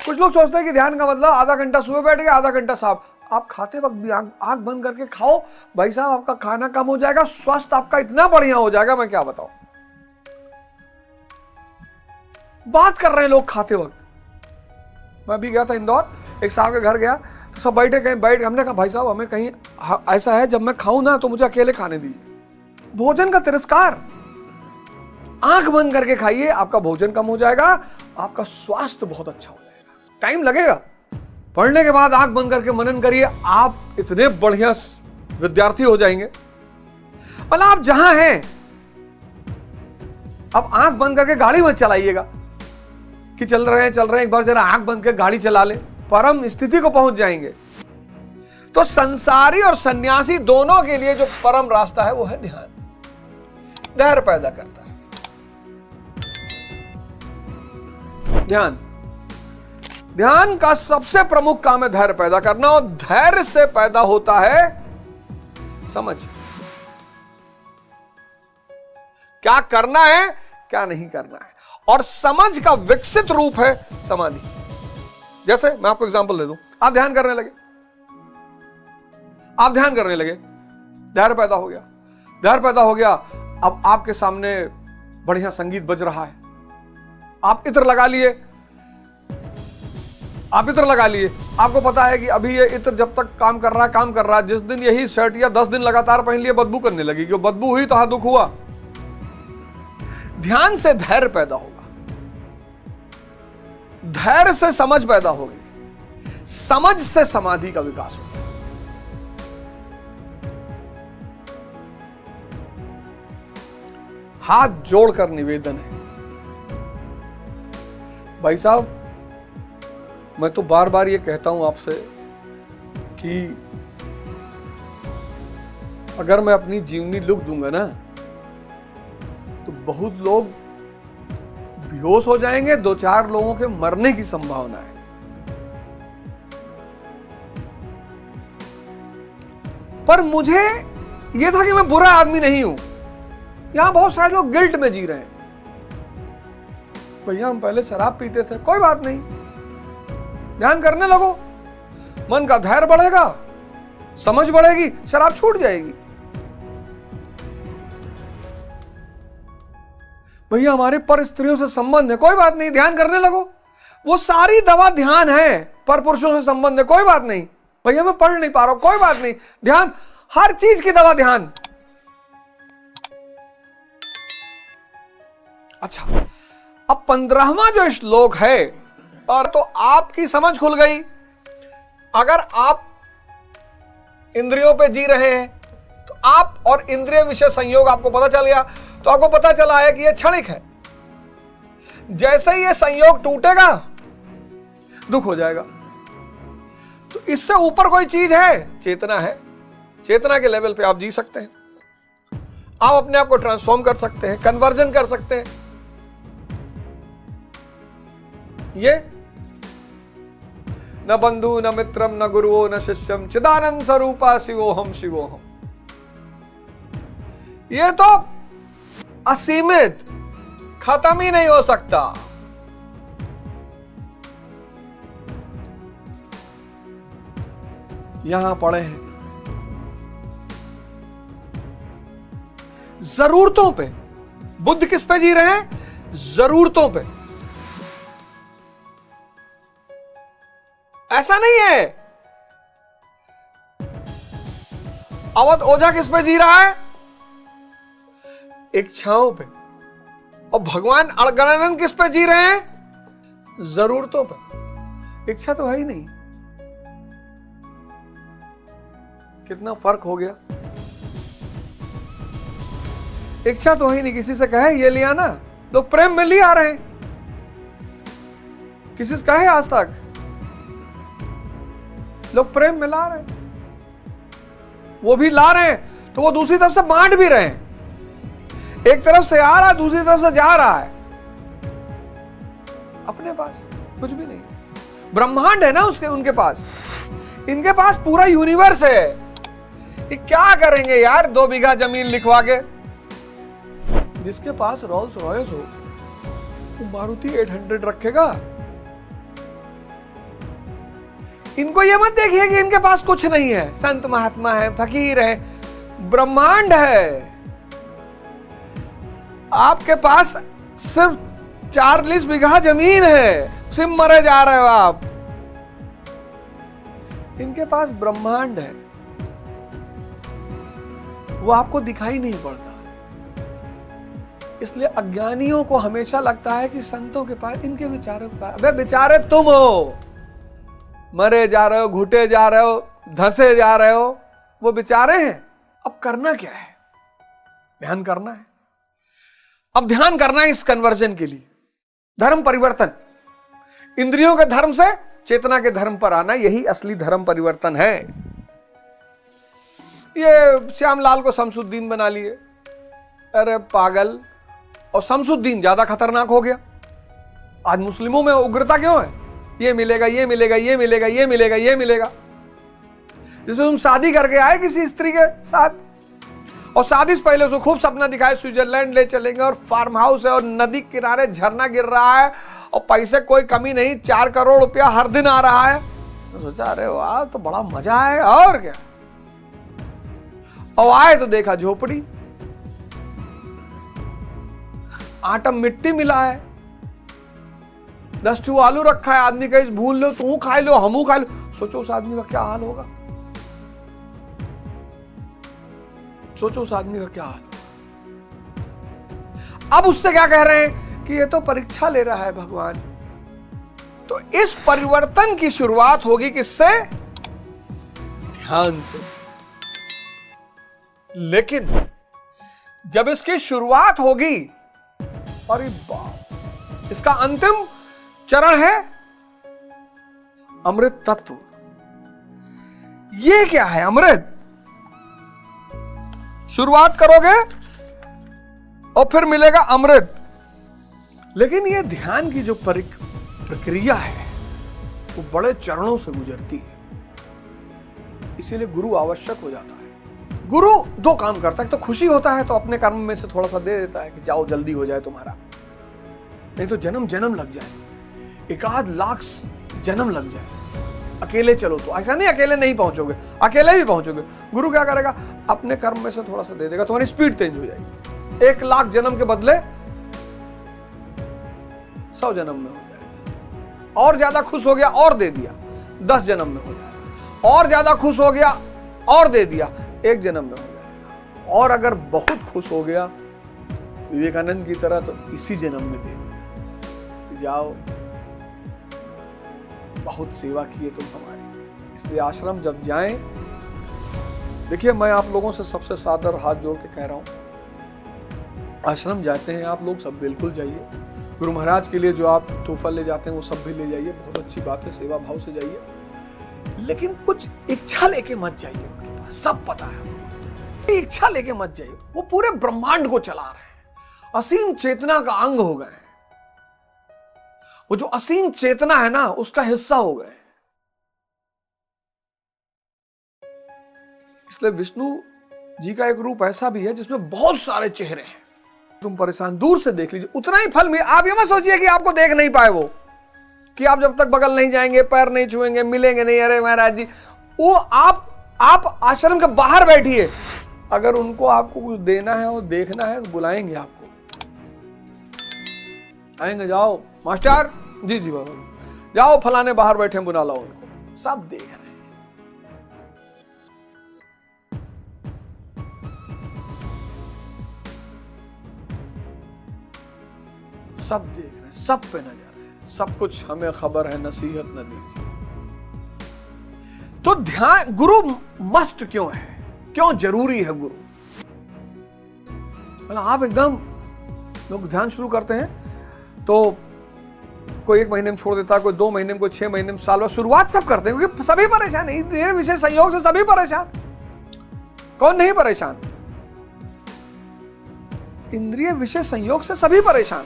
कुछ लोग सोचते हैं कि ध्यान का मतलब आधा घंटा सुबह बैठ गए, आधा घंटा साफ। आप खाते वक्त भी आंख बंद करके खाओ भाई साहब, आपका खाना कम हो जाएगा, स्वास्थ्य आपका इतना बढ़िया हो जाएगा, मैं क्या बताऊं। बात कर रहे हैं लोग खाते वक्त। मैं भी गया था इंदौर, एक साहब के घर गया तो सब बैठे, कहीं बैठ, हमने कहा भाई साहब हमें कहीं ऐसा है जब मैं खाऊं ना तो मुझे अकेले खाने दीजिए। भोजन का तिरस्कार। आंख बंद करके खाइए, आपका भोजन कम हो जाएगा, आपका स्वास्थ्य बहुत अच्छा हो जाएगा। टाइम लगेगा, पढ़ने के बाद आंख बंद करके मनन करिए, आप इतने बढ़िया विद्यार्थी हो जाएंगे। मतलब आप जहां हैं, अब आंख बंद करके गाड़ी मत चलाइएगा कि चल रहे हैं, एक बार जरा आंख बंद करके गाड़ी चला ले, परम स्थिति को पहुंच जाएंगे। तो संसारी और सन्यासी दोनों के लिए जो परम रास्ता है वो है ध्यान। धैर्य पैदा करता है ध्यान। ध्यान का सबसे प्रमुख काम है धैर्य पैदा करना, और धैर्य से पैदा होता है समझ। क्या करना है, क्या नहीं करना है, और समझ का विकसित रूप है समाधि। जैसे मैं आपको एग्जांपल दे दूं, आप ध्यान करने लगे, धैर्य पैदा हो गया, अब आपके सामने बढ़िया संगीत बज रहा है, आप इत्र लगा लिए, आपको पता है कि अभी ये इत्र जब तक काम कर रहा है, जिस दिन यही शर्ट या 10 दिन लगातार पहन लिए बदबू करने लगी, क्यों बदबू हुई तो दुख हुआ। ध्यान से धैर्य पैदा होगा, धैर्य से समझ पैदा होगी, समझ से समाधि का विकास होगा। हाथ जोड़कर निवेदन है भाई साहब, मैं तो बार बार ये कहता हूं आपसे कि अगर मैं अपनी जीवनी लिख दूंगा ना तो बहुत लोग बेहोश हो जाएंगे, 2-4 लोगों के मरने की संभावना है। पर मुझे यह था कि मैं बुरा आदमी नहीं हूं। यहां बहुत सारे लोग गिल्ट में जी रहे हैं, भैया हम पहले शराब पीते थे, कोई बात नहीं, ध्यान करने लगो, मन का धैर्य बढ़ेगा, समझ बढ़ेगी, शराब छूट जाएगी। भैया हमारे पर स्त्रियों से संबंध है, कोई बात नहीं, ध्यान करने लगो, वो सारी दवा ध्यान है। पर पुरुषों से संबंध है, कोई बात नहीं, भैया मैं पढ़ नहीं पा रहा हूं, कोई बात नहीं, ध्यान, हर चीज की दवा ध्यान। अच्छा, अब 15वां जो श्लोक है, और तो आपकी समझ खुल गई। अगर आप इंद्रियों पे जी रहे हैं तो आप और इंद्रिय विषय संयोग आपको पता चल गया, तो आपको पता चला है कि यह क्षणिक है। जैसे ही यह संयोग टूटेगा दुख हो जाएगा। तो इससे ऊपर कोई चीज है, चेतना है। चेतना के लेवल पे आप जी सकते हैं, आप अपने आप को ट्रांसफॉर्म कर सकते हैं, कन्वर्जन कर सकते हैं। ये न बंधु न मित्रम न गुरुओ न शिष्यम चिदानंद स्वरूपा शिवोहम शिवोहम। ये तो असीमित, खत्म ही नहीं हो सकता। यहां पड़े हैं जरूरतों पे। बुद्ध किस पे जी रहे हैं? जरूरतों पे। ऐसा नहीं है। अवध ओझा किस पे जी रहा है? इच्छाओं पे। और भगवान अड़गड़ानंद किस पे जी रहे हैं? जरूरतों पे। इच्छा तो है ही नहीं। कितना फर्क हो गया। इच्छा तो है ही नहीं। किसी से कहे ये लिया ना, लोग प्रेम में ले आ रहे हैं। किसी से कहे आज तक, लोग प्रेम में ला रहे हैं। वो भी ला रहे हैं तो वो दूसरी तरफ से बांट भी रहे हैं। एक तरफ से आ रहा है, दूसरी तरफ से जा रहा है। अपने पास कुछ भी नहीं। ब्रह्मांड है ना उसके, उनके पास। इनके पास पूरा यूनिवर्स है। ये क्या करेंगे यार 2 बीघा जमीन लिखवा के? जिसके पास रोल्स रॉयस हो वो मारुति 800 रखेगा। इनको ये मत देखिए कि इनके पास कुछ नहीं है, संत महात्मा है, फकीर है, ब्रह्मांड है। आपके पास सिर्फ 40 बीघा जमीन है, सिर्फ मरे जा रहे हो आप। इनके पास ब्रह्मांड है, वो आपको दिखाई नहीं पड़ता। इसलिए अज्ञानियों को हमेशा लगता है कि संतों के पास, इनके विचारों के पास, अबे बेचारे तुम हो, मरे जा रहे हो, घुटे जा रहे हो, धंसे जा रहे हो, वो बेचारे हैं। अब करना क्या है? ध्यान करना है। अब ध्यान करना है इस कन्वर्जन के लिए, धर्म परिवर्तन, इंद्रियों के धर्म से चेतना के धर्म पर आना, यही असली धर्म परिवर्तन है। ये श्यामलाल को शमसुद्दीन बना लिए, अरे पागल। और शमसुद्दीन ज्यादा खतरनाक हो गया। आज मुस्लिमों में उग्रता क्यों है? ये मिलेगा, ये मिलेगा, ये मिलेगा, ये मिलेगा, ये मिलेगा। जिसमें तुम शादी करके आए किसी स्त्री के साथ, और शादी से पहले उसको खूब सपना दिखाए, स्विट्जरलैंड ले चलेंगे और फार्म हाउस है और नदी किनारे झरना गिर रहा है और पैसे कोई कमी नहीं, 4 करोड़ रुपया हर दिन आ रहा है। तो सोचा अरे वाह, तो बड़ा मजा है। और क्या, और आए तो देखा झोपड़ी, आटा मिट्टी मिला है, 10 ठू आलू रखा है, आदमी कहीं भूल लो, तू खा लो, हमू खा लो। सोचो उस आदमी का क्या हाल होगा, सोचो उस आदमी का क्या हाल होगा। अब उससे क्या कह रहे हैं कि ये तो परीक्षा ले रहा है भगवान। तो इस परिवर्तन की शुरुआत होगी किससे? ध्यान से। लेकिन जब इसकी शुरुआत होगी, अरे बाप, इसका अंतिम चरण है अमृत तत्व। ये क्या है अमृत? शुरुआत करोगे और फिर मिलेगा अमृत। लेकिन ये ध्यान की जो प्रक्रिया है वो बड़े चरणों से गुजरती है, इसीलिए गुरु आवश्यक हो जाता है। गुरु 2 काम करता है, तो खुशी होता है तो अपने कर्म में से थोड़ा सा दे देता है कि जाओ जल्दी हो जाए तुम्हारा, नहीं तो जन्म जन्म लग जाए, 1 लाख जन्म लग जाए। अकेले चलो तो ऐसा नहीं, अकेले नहीं पहुंचोगे, अकेले भी पहुंचोगे। गुरु क्या करेगा? अपने कर्म में से थोड़ा सा दे देगा, तुम्हारी स्पीड तेज हो जाएगी। 1 लाख जन्म के बदले 100 जन्म में हो जाएगा। और ज्यादा खुश हो गया और दे दिया, 10 जन्म में हो जाएगा। और ज्यादा खुश हो गया और दे दिया, 1 जन्म में हो जाएगा। और अगर बहुत खुश हो गया विवेकानंद की तरह, तो इसी जन्म में दे दिया। जाओ, बहुत सेवा की है तुम हमारी। इसलिए आश्रम जब जाएं, देखिए मैं आप लोगों से सबसे सादर हाथ जोड़ के कह रहा हूं, आश्रम जाते हैं आप लोग सब, बिल्कुल जाइए। गुरु महाराज के लिए जो आप तोहफा ले जाते हैं वो सब भी ले जाइए, बहुत अच्छी बात है, सेवा भाव से जाइए। लेकिन कुछ इच्छा लेके मत जाइए उनके पास, सब पता है। इच्छा लेके मत जाइए, वो पूरे ब्रह्मांड को चला रहे हैं, असीम चेतना का अंग हो गए। वो जो असीम चेतना है ना, उसका हिस्सा हो गए। इसलिए विष्णु जी का एक रूप ऐसा भी है जिसमें बहुत सारे चेहरे हैं। तुम परेशान, दूर से देख लीजिए, उतना ही फल में। आप ये मत सोचिए कि आपको देख नहीं पाए वो, कि आप जब तक बगल नहीं जाएंगे, पैर नहीं छुएंगे, मिलेंगे नहीं। अरे महाराज जी, वो आप आश्रम के बाहर बैठिए, अगर उनको आपको कुछ देना है और देखना है तो बुलाएंगे आपको, आएंगे। जाओ मास्टर जी, जी बाबा, जाओ फलाने बाहर बैठे, बुला लाओ उनको। सब देख रहे हैं, सब देख रहे हैं, सब पे नजर है, सब कुछ हमें खबर है, नसीहत न दीजिए। तो ध्यान, गुरु मस्ट क्यों है, क्यों जरूरी है गुरु? आप एकदम लोग ध्यान शुरू करते हैं तो कोई 1 महीने में छोड़ देता है, कोई 2 महीने में, कोई 6 महीने में, साल बाद। शुरुआत सब करते हैं क्योंकि सभी परेशान है, इंद्रिय विषय संयोग से सभी परेशान। कौन नहीं परेशान? इंद्रिय विषय संयोग से सभी परेशान।